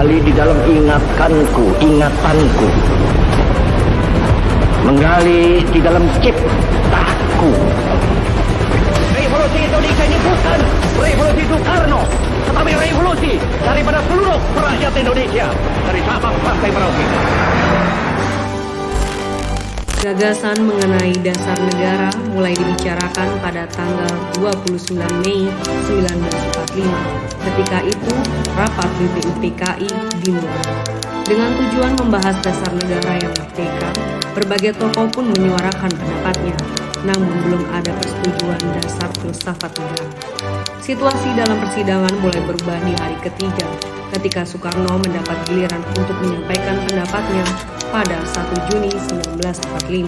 menggali di dalam ingatanku, menggali di dalam ciptaku. Revolusi Indonesia ini bukan revolusi Soekarno, tetapi revolusi daripada seluruh rakyat Indonesia, dari Sabang sampai Merauke. Gagasan mengenai dasar negara mulai dibicarakan pada tanggal 29 Mei 1945. Ketika itu, rapat BPUPKI dimulai. Dengan tujuan membahas dasar negara yang merdeka, berbagai tokoh pun menyuarakan pendapatnya, namun belum ada persetujuan dasar filsafat negara. Situasi dalam persidangan mulai berubah di hari ketiga, ketika Soekarno mendapat giliran untuk menyampaikan pendapatnya pada 1 Juni 1945.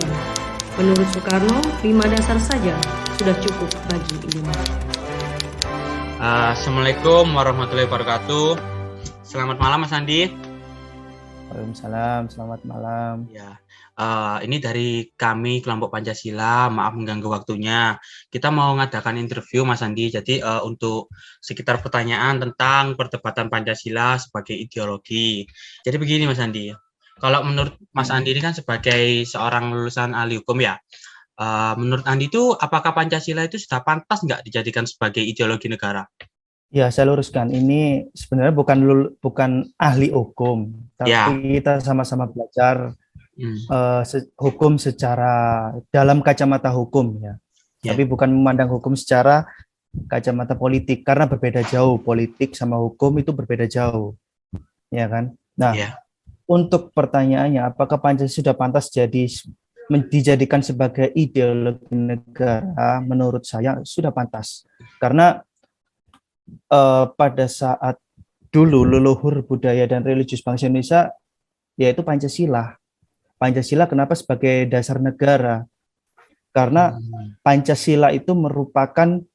Menurut Soekarno, 5 dasar saja sudah cukup bagi Indonesia. Assalamualaikum warahmatullahi wabarakatuh. Selamat malam Mas Andi. Waalaikumsalam, selamat malam. Ya, ini dari kami kelompok Pancasila, maaf mengganggu waktunya. Kita mau ngadakan interview Mas Andi, jadi untuk sekitar pertanyaan tentang perdebatan Pancasila sebagai ideologi. Jadi begini Mas Andi, kalau menurut Mas Andi ini kan sebagai seorang lulusan ahli hukum ya, menurut Andi itu apakah Pancasila itu sudah pantas nggak dijadikan sebagai ideologi negara? Ya, saya luruskan, ini sebenarnya bukan ahli hukum, tapi Ya. kita sama-sama belajar hukum secara dalam kacamata hukum ya. Ya. Tapi bukan memandang hukum secara kacamata politik, karena berbeda jauh. Politik sama hukum itu berbeda jauh, ya kan? Nah, Ya. untuk pertanyaannya, apakah Pancasila sudah pantas dijadikan sebagai ideologi negara? Menurut saya sudah pantas, karena pada saat dulu leluhur budaya dan religius bangsa Indonesia yaitu Pancasila. Pancasila kenapa sebagai dasar negara? Karena Pancasila itu merupakan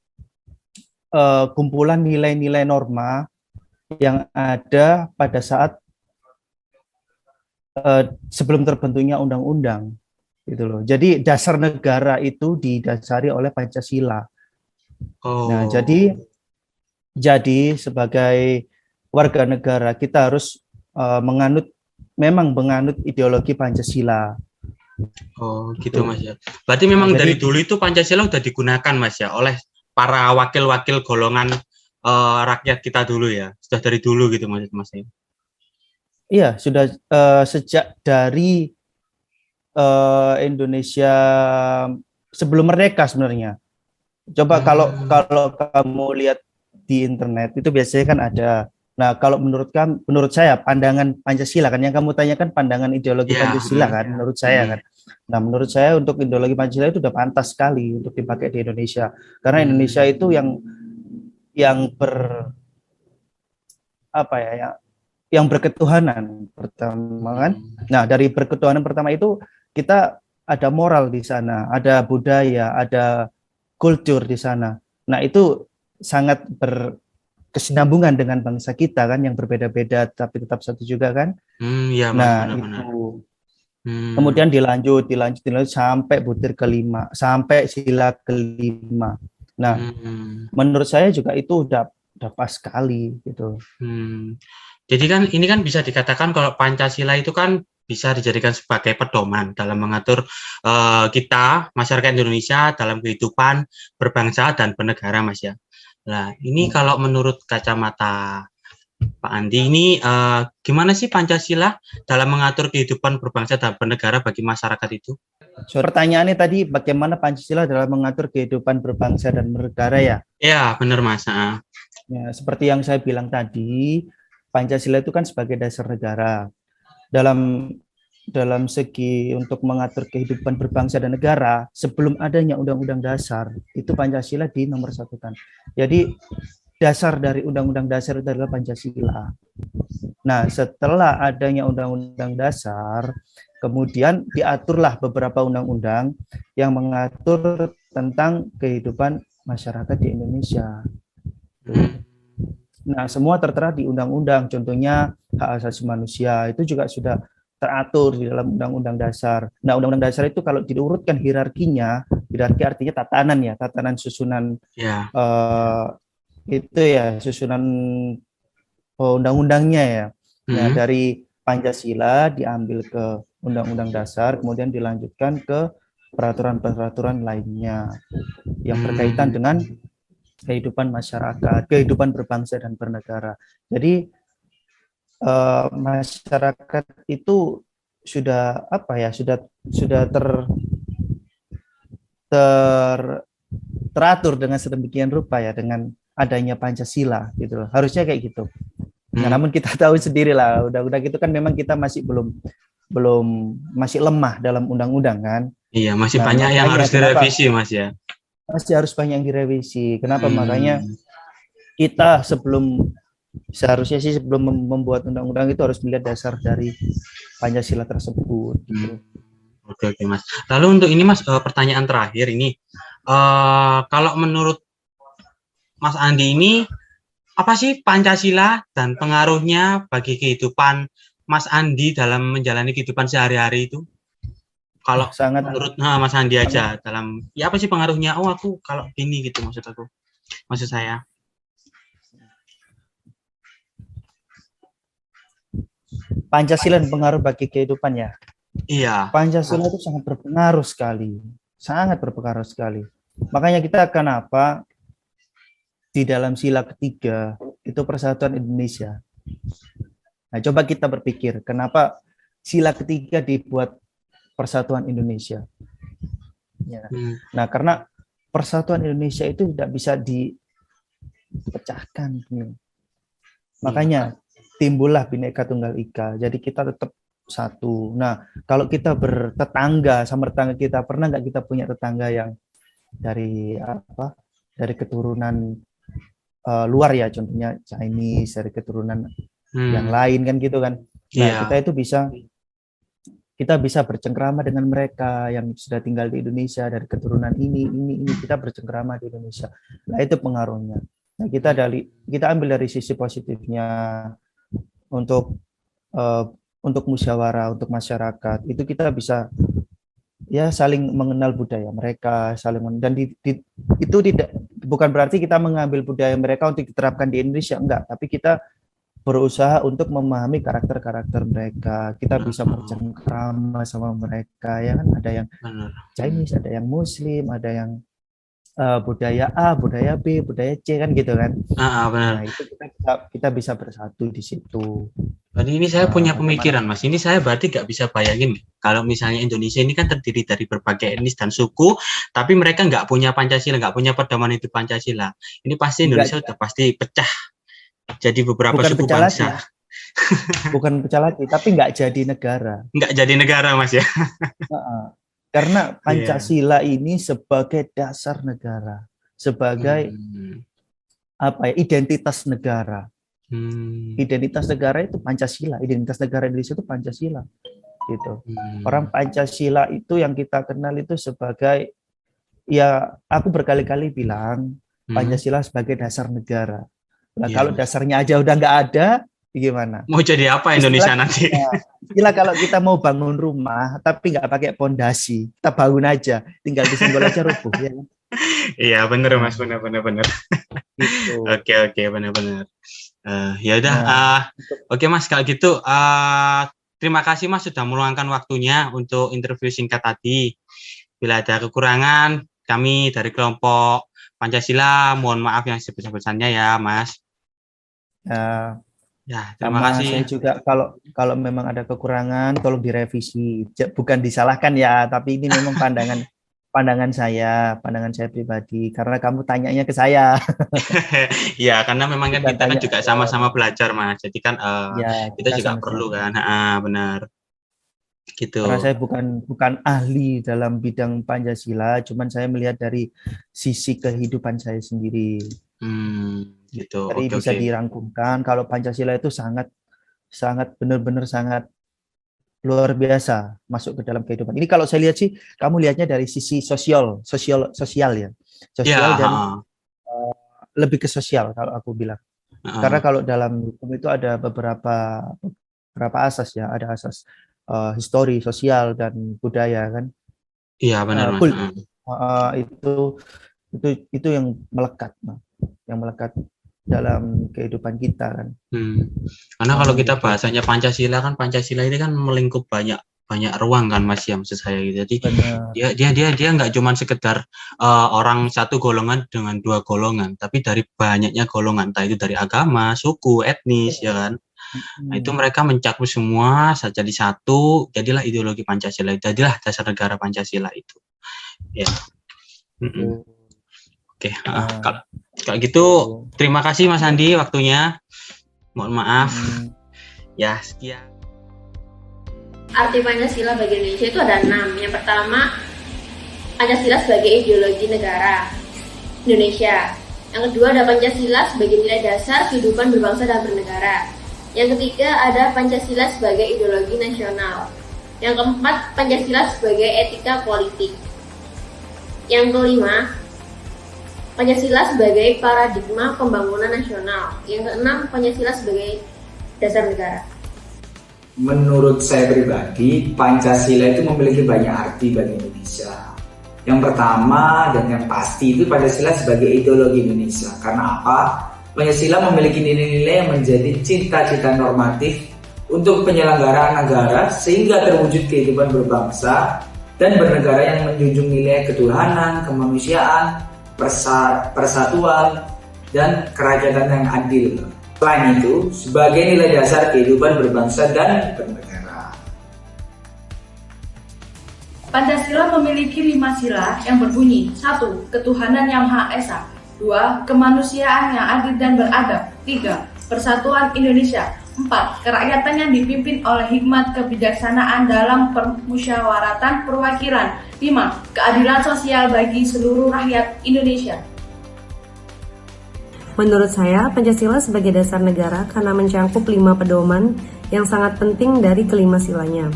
kumpulan nilai-nilai norma yang ada pada saat sebelum terbentuknya undang-undang, gitu loh. Jadi dasar negara itu didasari oleh Pancasila. Nah, jadi sebagai warga negara kita harus menganut ideologi Pancasila. Oh, gitu Mas ya. Berarti memang dari dulu itu Pancasila sudah digunakan Mas ya oleh para wakil-wakil golongan rakyat kita dulu ya. Sudah dari dulu gitu Mas. Iya, sudah sejak dari Indonesia sebelum merdeka sebenarnya. Coba kalau kamu lihat di internet itu biasanya kan ada. Nah, kalau menurut saya pandangan Pancasila kan yang kamu tanyakan, pandangan ideologi Pancasila kan, menurut saya kan. Nah, menurut saya untuk ideologi Pancasila itu sudah pantas sekali untuk dipakai di Indonesia, karena Indonesia itu yang berketuhanan pertama kan. Nah, dari berketuhanan pertama itu kita ada moral di sana, ada budaya, ada kultur di sana. Nah, itu sangat berkesinambungan dengan bangsa kita kan, yang berbeda-beda tapi tetap satu juga kan. Ya, nah, benar-benar. Itu kemudian dilanjut sampai butir kelima, sampai sila kelima. Nah, menurut saya juga itu udah pas sekali gitu. Jadi kan ini kan bisa dikatakan kalau Pancasila itu kan bisa dijadikan sebagai pedoman dalam mengatur kita masyarakat Indonesia dalam kehidupan berbangsa dan bernegara Mas ya. Nah, ini kalau menurut kacamata Pak Andi ini gimana sih Pancasila dalam mengatur kehidupan berbangsa dan bernegara bagi masyarakat itu? So, pertanyaannya tadi bagaimana Pancasila dalam mengatur kehidupan berbangsa dan bernegara ya? Ya, benar Mas. Ya, seperti yang saya bilang tadi, Pancasila itu kan sebagai dasar negara. Dalam segi untuk mengatur kehidupan berbangsa dan negara, sebelum adanya Undang-Undang Dasar, itu Pancasila di nomor 1-kan. Jadi dasar dari Undang-Undang Dasar itu adalah Pancasila. Nah, setelah adanya Undang-Undang Dasar, kemudian diaturlah beberapa undang-undang yang mengatur tentang kehidupan masyarakat di Indonesia. Nah, semua tertera di undang-undang, contohnya hak asasi manusia, itu juga sudah teratur di dalam Undang-Undang Dasar. Nah, Undang-Undang Dasar itu kalau diurutkan hierarki artinya tatanan susunan itu ya, susunan undang-undangnya ya. Ya, Hmm. dari Pancasila diambil ke Undang-Undang Dasar, kemudian dilanjutkan ke peraturan-peraturan lainnya yang berkaitan Hmm. dengan kehidupan masyarakat, kehidupan berbangsa dan bernegara. Jadi masyarakat itu sudah apa ya, sudah ter teratur dengan sedemikian rupa ya dengan adanya Pancasila gitu loh. Harusnya kayak gitu. Nah, Hmm. namun kita tahu sendiri lah, undang-undang itu kan memang kita masih belum belum masih lemah dalam undang-undang kan. Iya, masih Nah, banyak yang makanya harus kenapa direvisi, Mas ya. masih harus banyak yang direvisi. Kenapa? Makanya Hmm. kita seharusnya sih sebelum membuat undang-undang itu harus melihat dasar dari Pancasila tersebut Hmm. gitu. Oke, oke, Mas. Lalu untuk ini, Mas, pertanyaan terakhir ini, kalau menurut Mas Andi ini, apa sih Pancasila dan pengaruhnya bagi kehidupan Mas Andi dalam menjalani kehidupan sehari-hari itu? Wah, Kalau sangat menurut Mas Andi sangat aja dalam, ya apa sih pengaruhnya? Oh, aku kalau gini gitu maksud saya. Pancasila dan pengaruh bagi kehidupan ya. Iya. Pancasila itu sangat berpengaruh sekali, sangat berpengaruh sekali. Makanya kita kenapa di dalam sila ketiga itu persatuan Indonesia. Nah, coba kita berpikir, kenapa sila ketiga dibuat persatuan Indonesia? Ya. Hmm. Nah, karena persatuan Indonesia itu tidak bisa dipecahkan. Makanya timbullah Bhinneka Tunggal Ika. Jadi kita tetap satu. Nah, kalau kita bertetangga sama tetangga kita, pernah nggak kita punya tetangga yang dari apa? Dari keturunan luar ya, contohnya Chinese, dari keturunan yang lain kan gitu kan. Nah, Iya. kita bisa bercengkrama dengan mereka yang sudah tinggal di Indonesia dari keturunan ini kita bercengkrama di Indonesia. Nah, itu pengaruhnya. Nah, kita ambil dari sisi positifnya untuk uh, untuk musyawarah, untuk masyarakat. Itu kita bisa ya saling mengenal budaya mereka, dan itu tidak bukan berarti kita mengambil budaya mereka untuk diterapkan di Indonesia, enggak, tapi kita berusaha untuk memahami karakter-karakter mereka. Kita bisa bercengkrama sama mereka ya kan, ada yang Chinese, ada yang Muslim, ada yang budaya A, budaya B, budaya C kan gitu kan. Benar. Nah, itu kita bisa bersatu di situ. Jadi ini saya punya Bagaimana? pemikiran, Mas. Ini saya berarti nggak bisa bayangin kalau misalnya Indonesia ini kan terdiri dari berbagai etnis dan suku, tapi mereka nggak punya Pancasila, nggak punya pedoman hidup Pancasila. Ini pasti Indonesia Enggak, udah pasti pecah jadi beberapa bukan suku pecah lagi, bangsa. bukan pecah lagi, tapi nggak jadi negara. Nggak jadi negara, Mas ya. Karena Iya. Pancasila ini sebagai dasar negara, sebagai apa ya, identitas negara. Identitas negara itu Pancasila, identitas negara Indonesia itu Pancasila gitu. Orang Pancasila itu yang kita kenal itu sebagai, ya aku berkali-kali bilang Pancasila sebagai dasar negara. Nah, Iya, kalau Mas. dasarnya aja udah nggak ada, gimana? Mau jadi apa Indonesia nanti? Istilah kalau kita mau bangun rumah tapi nggak pakai pondasi, kita bangun aja, tinggal disenggol aja rubuh ya. Iya, benar, Nah, Mas, benar. gitu. Oke, benar. Ya udah, Nah, oke, Mas, kalau gitu terima kasih, Mas, sudah meluangkan waktunya untuk interview singkat tadi. Bila ada kekurangan, kami dari kelompok Pancasila mohon maaf yang sebesar-besarnya ya, Mas. Ya, terima sama kasih. saya juga, kalau memang ada kekurangan tolong direvisi, bukan disalahkan ya, tapi ini memang pandangan saya pribadi, karena kamu tanyanya ke saya. Ya, karena memang kan Bukan kita kan tanya juga sama-sama belajar, Mas. Jadi kan ya, kita kita juga sama-sama perlu kan, belajar. benar. Gitu. Karena saya bukan ahli dalam bidang Pancasila, cuman saya melihat dari sisi kehidupan saya sendiri. Gitu. Jadi bisa Oke. dirangkumkan kalau Pancasila itu sangat benar-benar sangat luar biasa masuk ke dalam kehidupan. Ini kalau saya lihat sih, kamu lihatnya dari sisi sosial ya. Sosial Ya, dan lebih ke sosial kalau aku bilang. Karena kalau dalam hukum itu ada beberapa asas ya, ada asas histori, sosial dan budaya kan. Iya, benar, Mas. Itu yang melekat, yang melekat. dalam kehidupan kita kan. Karena kalau kita bahasanya Pancasila kan, Pancasila ini kan melingkup banyak ruang kan Mas ya, maksud saya gitu. Jadi dia nggak cuma sekedar orang satu golongan dengan dua golongan, tapi dari banyaknya golongan, entah itu dari agama, suku, etnis ya kan. Nah, itu mereka mencakup semua jadi satu, jadilah ideologi Pancasila, jadilah dasar negara Pancasila itu. Ya. Oke, kalau gitu terima kasih Mas Andi waktunya. Mohon maaf. Ya, sekian. Arti Pancasila bagi Indonesia itu ada 6. Yang pertama, Pancasila sebagai ideologi negara Indonesia. Yang kedua, ada Pancasila sebagai nilai dasar kehidupan berbangsa dan bernegara. Yang ketiga, ada Pancasila sebagai ideologi nasional. Yang keempat, Pancasila sebagai etika politik. Yang kelima, Pancasila sebagai paradigma pembangunan nasional. Yang keenam, Pancasila sebagai dasar negara. Menurut saya pribadi, Pancasila itu memiliki banyak arti bagi Indonesia. Yang pertama dan yang pasti itu Pancasila sebagai ideologi Indonesia. Karena apa? Pancasila memiliki nilai-nilai yang menjadi cita-cita normatif untuk penyelenggaraan negara sehingga terwujud kehidupan berbangsa dan bernegara yang menjunjung nilai ketuhanan, kemanusiaan, persatuan, dan kerakyatan yang adil. Selain itu, sebagai nilai dasar kehidupan berbangsa dan bernegara. Pancasila memiliki 5 sila yang berbunyi: 1. Ketuhanan yang Maha Esa. 2. Kemanusiaan yang adil dan beradab. 3. Persatuan Indonesia. 4. Kerakyatan yang dipimpin oleh hikmat kebijaksanaan dalam permusyawaratan perwakilan. 5. Keadilan sosial bagi seluruh rakyat Indonesia. Menurut saya, Pancasila sebagai dasar negara karena mencangkup 5 pedoman yang sangat penting dari kelima silanya.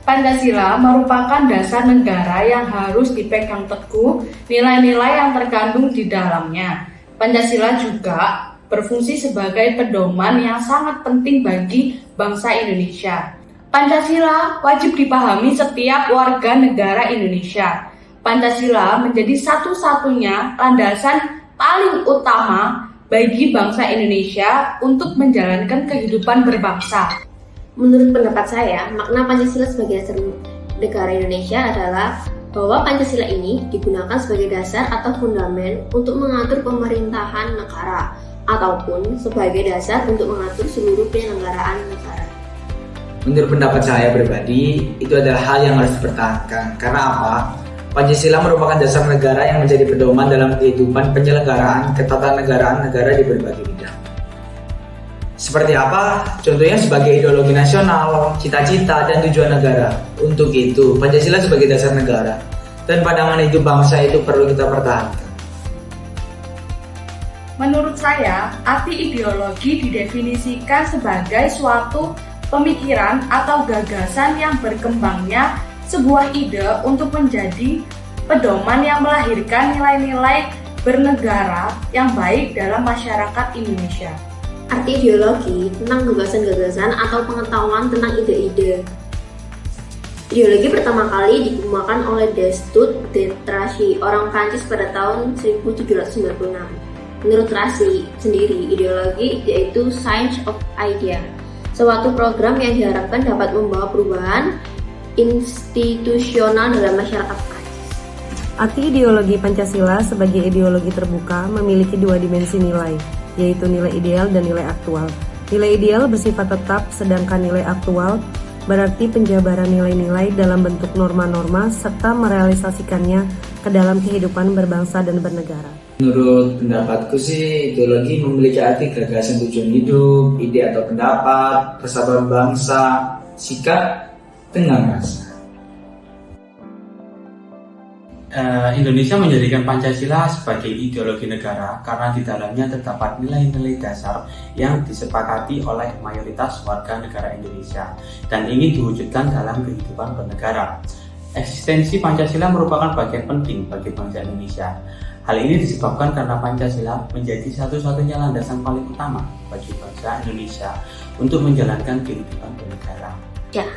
Pancasila merupakan dasar negara yang harus dipegang teguh nilai-nilai yang terkandung di dalamnya. Pancasila juga berfungsi sebagai pedoman yang sangat penting bagi bangsa Indonesia. Pancasila wajib dipahami setiap warga negara Indonesia. Pancasila menjadi satu-satunya landasan paling utama bagi bangsa Indonesia untuk menjalankan kehidupan berbangsa. Menurut pendapat saya, makna Pancasila sebagai dasar negara Indonesia adalah bahwa Pancasila ini digunakan sebagai dasar atau fundamen untuk mengatur pemerintahan negara ataupun sebagai dasar untuk mengatur seluruh penyelenggaraan negara. Menurut pendapat saya pribadi, itu adalah hal yang harus dipertahankan. Karena apa? Pancasila merupakan dasar negara yang menjadi pedoman dalam kehidupan penyelenggaraan ketatanegaraan negara di berbagai bidang. Seperti apa? Contohnya sebagai ideologi nasional, cita-cita, dan tujuan negara. Untuk itu, Pancasila sebagai dasar negara dan pandangan hidup bangsa itu perlu kita pertahankan. Menurut saya, arti ideologi didefinisikan sebagai suatu pemikiran atau gagasan yang berkembangnya sebuah ide untuk menjadi pedoman yang melahirkan nilai-nilai bernegara yang baik dalam masyarakat Indonesia. Arti ideologi tentang gagasan-gagasan atau pengetahuan tentang ide-ide. Ideologi pertama kali dikemukakan oleh Destutt de Tracy, orang Prancis pada tahun 1796. Menurut Tracy sendiri, ideologi yaitu science of idea, suatu program yang diharapkan dapat membawa perubahan institusional dalam masyarakat Prancis. Arti ideologi Pancasila sebagai ideologi terbuka memiliki 2 dimensi nilai, yaitu nilai ideal dan nilai aktual. Nilai ideal bersifat tetap, sedangkan nilai aktual berarti penjabaran nilai-nilai dalam bentuk norma-norma serta merealisasikannya ke dalam kehidupan berbangsa dan bernegara. Menurut pendapatku sih, ideologi memiliki arti gagasan tujuan hidup, ide atau pendapat, persatuan bangsa, sikap, dengan rasa. Indonesia menjadikan Pancasila sebagai ideologi negara karena di dalamnya terdapat nilai-nilai dasar yang disepakati oleh mayoritas warga negara Indonesia dan ingin diwujudkan dalam kehidupan bernegara. Eksistensi Pancasila merupakan bagian penting bagi bangsa Indonesia. Hal ini disebabkan karena Pancasila menjadi satu-satunya landasan paling utama bagi bangsa Indonesia untuk menjalankan kehidupan bernegara. Ya,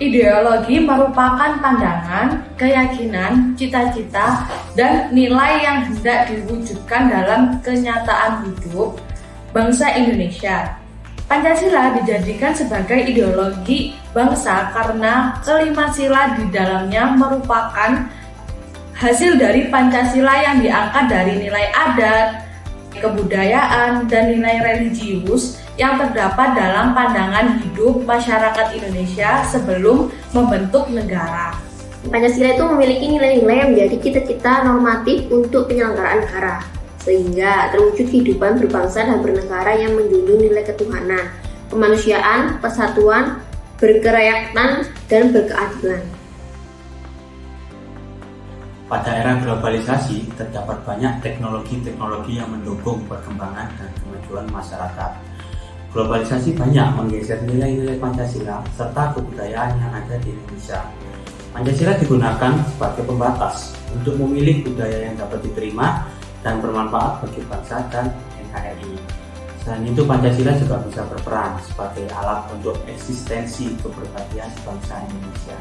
Ideologi merupakan pandangan, keyakinan, cita-cita, dan nilai yang hendak diwujudkan dalam kenyataan hidup bangsa Indonesia. Pancasila dijadikan sebagai ideologi bangsa karena kelima sila di dalamnya merupakan hasil dari Pancasila yang diangkat dari nilai adat, kebudayaan, dan nilai religius yang terdapat dalam pandangan hidup masyarakat Indonesia sebelum membentuk negara. Pancasila itu memiliki nilai-nilai yang menjadi cita-cita normatif untuk penyelenggaraan negara, sehingga terwujud kehidupan berbangsa dan bernegara yang menjunjung nilai ketuhanan, kemanusiaan, persatuan, berkerakyatan, dan berkeadilan. Pada era globalisasi, terdapat banyak teknologi-teknologi yang mendukung perkembangan dan kemajuan masyarakat. Globalisasi banyak menggeser nilai-nilai Pancasila serta kebudayaan yang ada di Indonesia. Pancasila digunakan sebagai pembatas untuk memilih budaya yang dapat diterima dan bermanfaat bagi bangsa dan NKRI. Selain itu, Pancasila juga bisa berperan sebagai alat untuk eksistensi kepribadian bangsa Indonesia.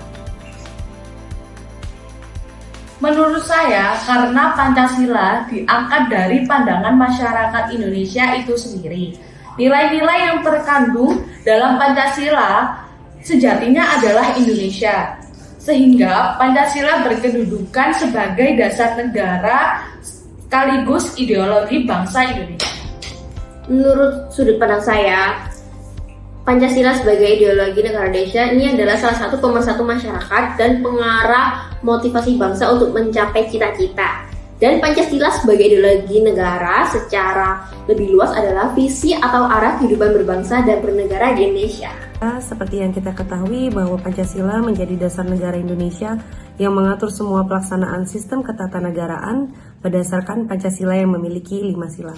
Menurut saya, karena Pancasila diangkat dari pandangan masyarakat Indonesia itu sendiri. Nilai-nilai yang terkandung dalam Pancasila sejatinya adalah Indonesia. Sehingga Pancasila berkedudukan sebagai dasar negara sekaligus ideologi bangsa Indonesia. Menurut sudut pandang saya, Pancasila sebagai ideologi negara Indonesia ini adalah salah satu pemersatu masyarakat dan pengarah motivasi bangsa untuk mencapai cita-cita. Dan Pancasila sebagai ideologi negara secara lebih luas adalah visi atau arah kehidupan berbangsa dan bernegara di Indonesia. Seperti yang kita ketahui bahwa Pancasila menjadi dasar negara Indonesia yang mengatur semua pelaksanaan sistem ketatanegaraan berdasarkan Pancasila yang memiliki 5 sila.